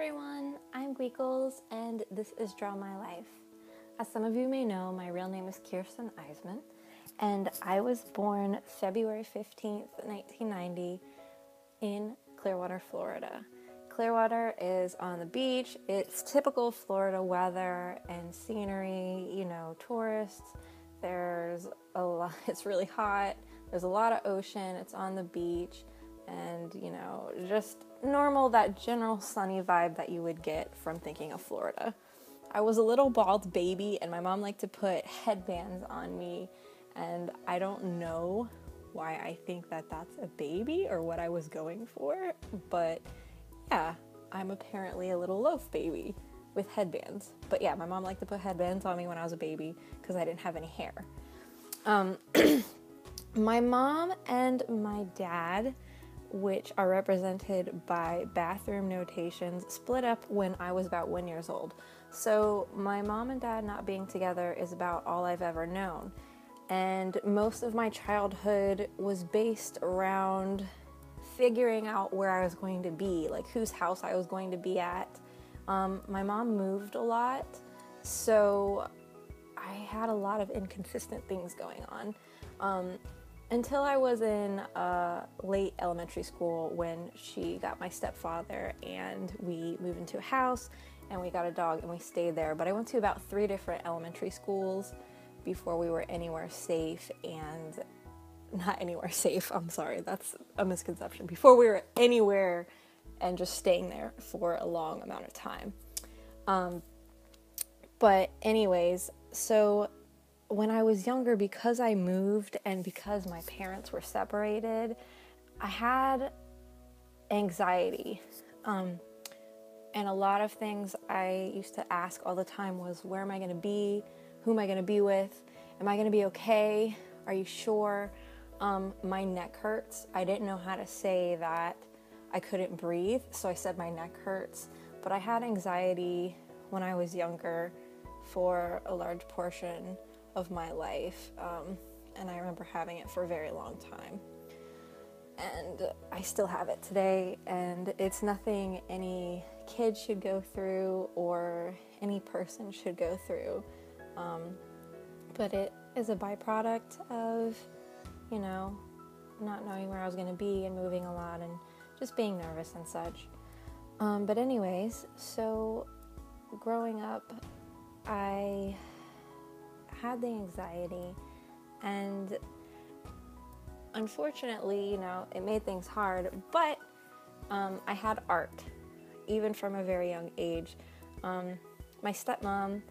everyone, I'm Gweakles, and this is Draw My Life. As some of you may know, my real name is Kirsten Eisman, and I was born February 15th, 1990 in Clearwater, Florida. Clearwater is on the beach. It's typical Florida weather and scenery, tourists. There's a lot, it's really hot. There's a lot of ocean. It's on the beach. And, just normal, that general sunny vibe that you would get from thinking of Florida. I was a little bald baby, and my mom liked to put headbands on me, and I don't know why I think that that's a baby or what I was going for, but yeah, I'm apparently a little loaf baby with headbands. But yeah, my mom liked to put headbands on me when I was a baby because I didn't have any hair. My mom and my dad, which are represented by bathroom notations, split up when I was about 1 year old. So my mom and dad not being together is about all I've ever known. And most of my childhood was based around figuring out where I was going to be, like whose house I was going to be at. My mom moved a lot, so I had a lot of inconsistent things going on. Until I was in late elementary school when she got my stepfather and we moved into a house and we got a dog and we stayed there. But I went to about 3 different elementary schools before we were anywhere safe, and not anywhere safe, I'm sorry, that's a misconception. Before we were anywhere and just staying there for a long amount of time. But anyways, so when I was younger, because I moved and because my parents were separated, I had anxiety. And a lot of things I used to ask all the time was, where am I going to be? Who am I going to be with? Am I going to be okay? Are you sure? My neck hurts. I didn't know how to say that I couldn't breathe, so I said my neck hurts. But I had anxiety when I was younger for a large portion of my life, and I remember having it for a very long time, and I still have it today, and it's nothing any kid should go through or any person should go through, but it is a byproduct of, not knowing where I was going to be and moving a lot and just being nervous and such. But anyways, so growing up, I had the anxiety, and unfortunately, it made things hard, but I had art, even from a very young age. My stepmom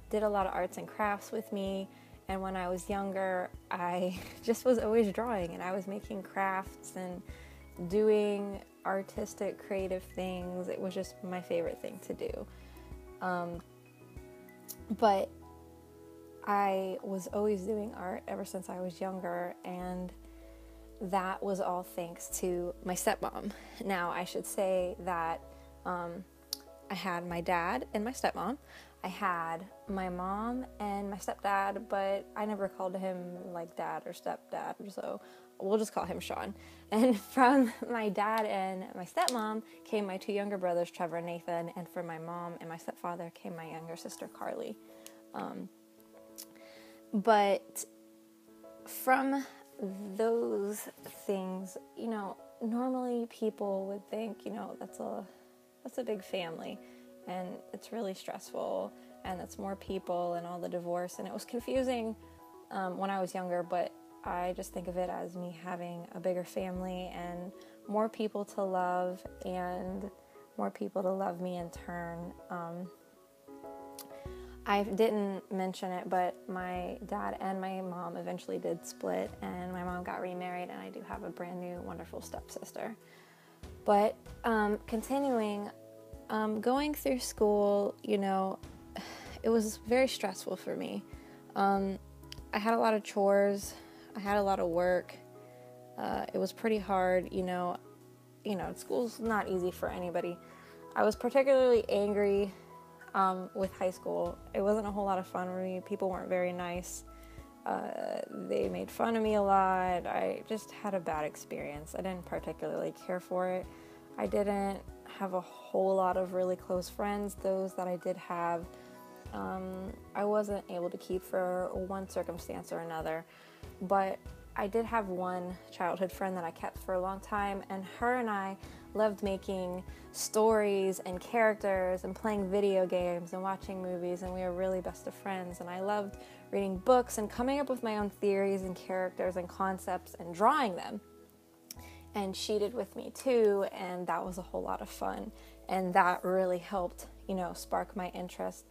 did a lot of arts and crafts with me, and when I was younger, I just was always drawing, and I was making crafts and doing artistic, creative things. It was just my favorite thing to do. But I was always doing art ever since I was younger, and that was all thanks to my stepmom. Now, I should say that I had my dad and my stepmom. I had my mom and my stepdad, but I never called him like dad or stepdad, so we'll just call him Sean. And from my dad and my stepmom came my 2 younger brothers, Trevor and Nathan, and from my mom and my stepfather came my younger sister, Carly. But from those things, normally people would think, that's a big family, and it's really stressful, and it's more people and all the divorce, and it was confusing when I was younger, but I just think of it as me having a bigger family and more people to love and more people to love me in turn. I didn't mention it, but my dad and my mom eventually did split, and my mom got remarried, and I do have a brand new, wonderful stepsister. But continuing, going through school, it was very stressful for me. I had a lot of chores. I had a lot of work. It was pretty hard, school's not easy for anybody. I was particularly angry with high school. It wasn't a whole lot of fun for me. People weren't very nice. They made fun of me a lot. I just had a bad experience. I didn't particularly care for it. I didn't have a whole lot of really close friends. Those that I did have, I wasn't able to keep for one circumstance or another, but I did have one childhood friend that I kept for a long time, and her and I loved making stories and characters and playing video games and watching movies, and we were really best of friends. And I loved reading books and coming up with my own theories and characters and concepts and drawing them. And she did with me too, and that was a whole lot of fun. And that really helped, spark my interest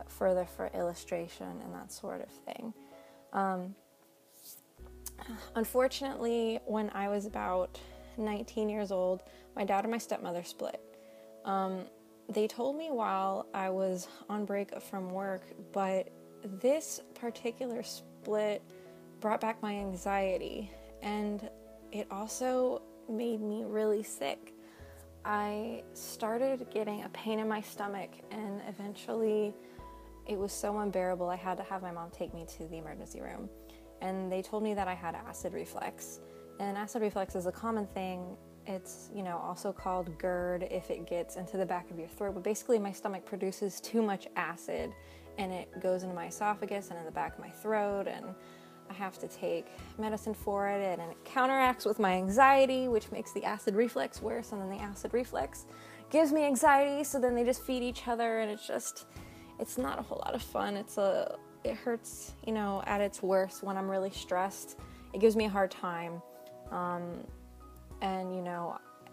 further for illustration and that sort of thing. Unfortunately, when I was about 19 years old, my dad and my stepmother split. They told me while I was on break from work, but this particular split brought back my anxiety, and it also made me really sick. I started getting a pain in my stomach, and eventually it was so unbearable I had to have my mom take me to the emergency room. And they told me that I had acid reflux. And acid reflux is a common thing. It's, also called GERD if it gets into the back of your throat. But basically my stomach produces too much acid, and it goes into my esophagus and in the back of my throat, and I have to take medicine for it, and it counteracts with my anxiety, which makes the acid reflux worse, and then the acid reflux gives me anxiety, so then they just feed each other, and it's not a whole lot of fun. It hurts, at its worst when I'm really stressed. It gives me a hard time,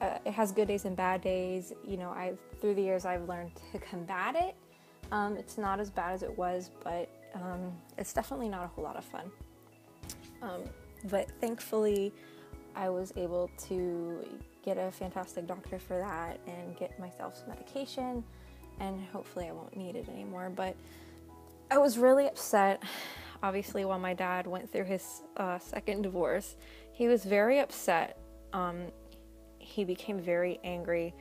it has good days and bad days. Through the years I've learned to combat it. It's not as bad as it was, but it's definitely not a whole lot of fun. But thankfully, I was able to get a fantastic doctor for that and get myself some medication, and hopefully I won't need it anymore. But I was really upset, obviously, while my dad went through his second divorce. He was very upset. He became very angry.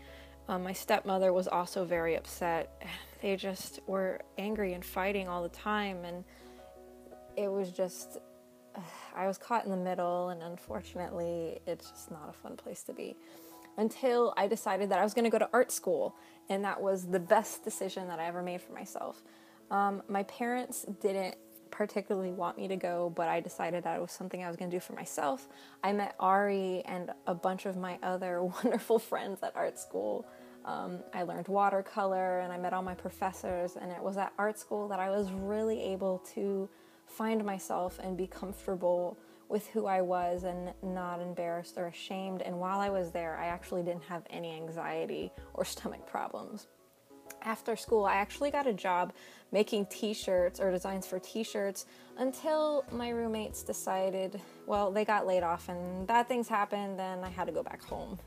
My stepmother was also very upset. They just were angry and fighting all the time, and it was just... I was caught in the middle, and unfortunately, it's just not a fun place to be. Until I decided that I was going to go to art school, and that was the best decision that I ever made for myself. My parents didn't particularly want me to go, but I decided that it was something I was going to do for myself. I met Ari and a bunch of my other wonderful friends at art school. I learned watercolor, and I met all my professors, and it was at art school that I was really able to find myself and be comfortable with who I was and not embarrassed or ashamed. And while I was there, I actually didn't have any anxiety or stomach problems. After school, I actually got a job making t-shirts or designs for t-shirts until my roommates decided, they got laid off and bad things happened, and I had to go back home.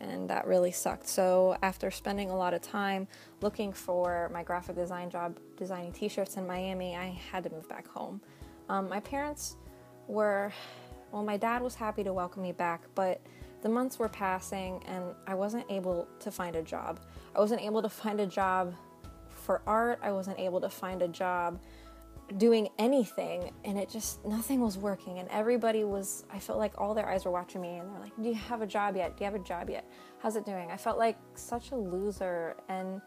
And that really sucked. So after spending a lot of time looking for my graphic design job, designing t-shirts in Miami, I had to move back home. My parents my dad was happy to welcome me back, but the months were passing and I wasn't able to find a job. I wasn't able to find a job for art. I wasn't able to find a job doing anything, and nothing was working, and I felt like all their eyes were watching me, and they're like, do you have a job yet? Do you have a job yet? How's it doing? I felt like such a loser, and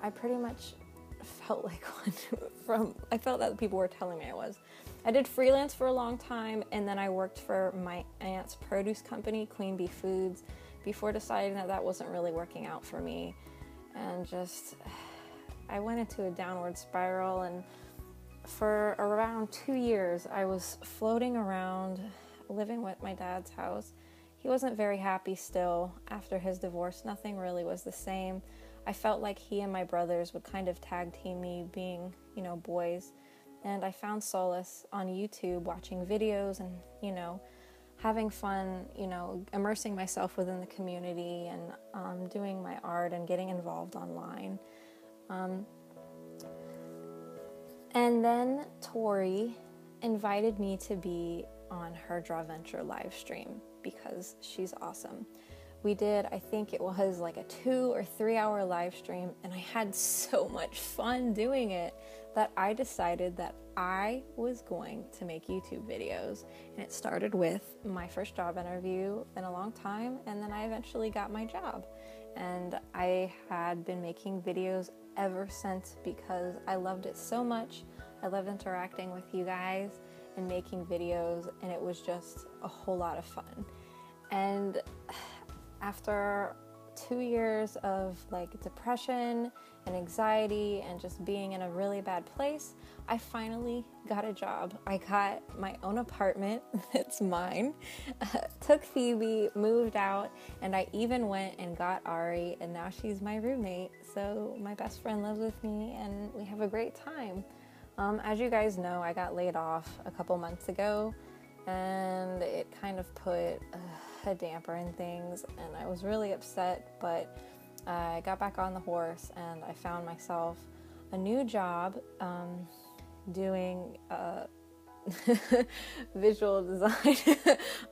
I pretty much felt like one I felt that people were telling me I was. I did freelance for a long time, and then I worked for my aunt's produce company, Queen Bee Foods, before deciding that wasn't really working out for me, and I went into a downward spiral, and for around 2 years, I was floating around, living with my dad's house. He wasn't very happy still after his divorce. Nothing really was the same. I felt like he and my brothers would kind of tag team me being, boys. And I found solace on YouTube watching videos and, having fun, immersing myself within the community and doing my art and getting involved online. And then Tori invited me to be on her Draw Venture live stream because she's awesome. We did, I think it was like a 2 or 3 hour live stream, and I had so much fun doing it that I decided that I was going to make YouTube videos. And it started with my first job interview in a long time, and then I eventually got my job. and I had been making videos ever since because I loved it so much. I loved interacting with you guys and making videos, and it was just a whole lot of fun. And after 2 years of like depression and anxiety and just being in a really bad place, I finally got a job. I got my own apartment. It's mine. Took Phoebe, moved out, and I even went and got Ari, and now she's my roommate. So my best friend lives with me and we have a great time. As you guys know, I got laid off a couple months ago, and it kind of put a damper in things, and I was really upset, but I got back on the horse and I found myself a new job doing visual design.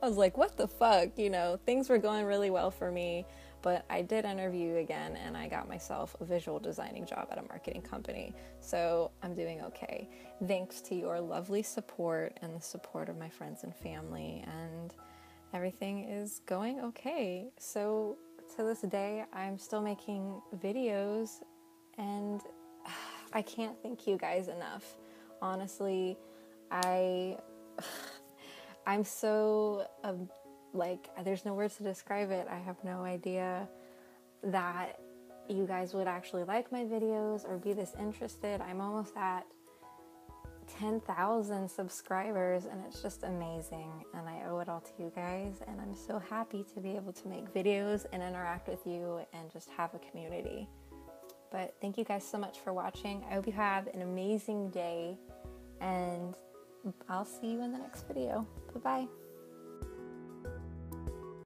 I was like, what the fuck, you know, things were going really well for me, but I did interview again and I got myself a visual designing job at a marketing company. So I'm doing okay, thanks to your lovely support and the support of my friends and family, and everything is going okay. So to this day, I'm still making videos, and I can't thank you guys enough. Honestly, I'm so like, there's no words to describe it. I have no idea that you guys would actually like my videos or be this interested. I'm almost at 10,000 subscribers, and it's just amazing, and I owe it all to you guys, and I'm so happy to be able to make videos and interact with you and just have a community. But thank you guys so much for watching. I hope you have an amazing day, and I'll see you in the next video. Bye-bye.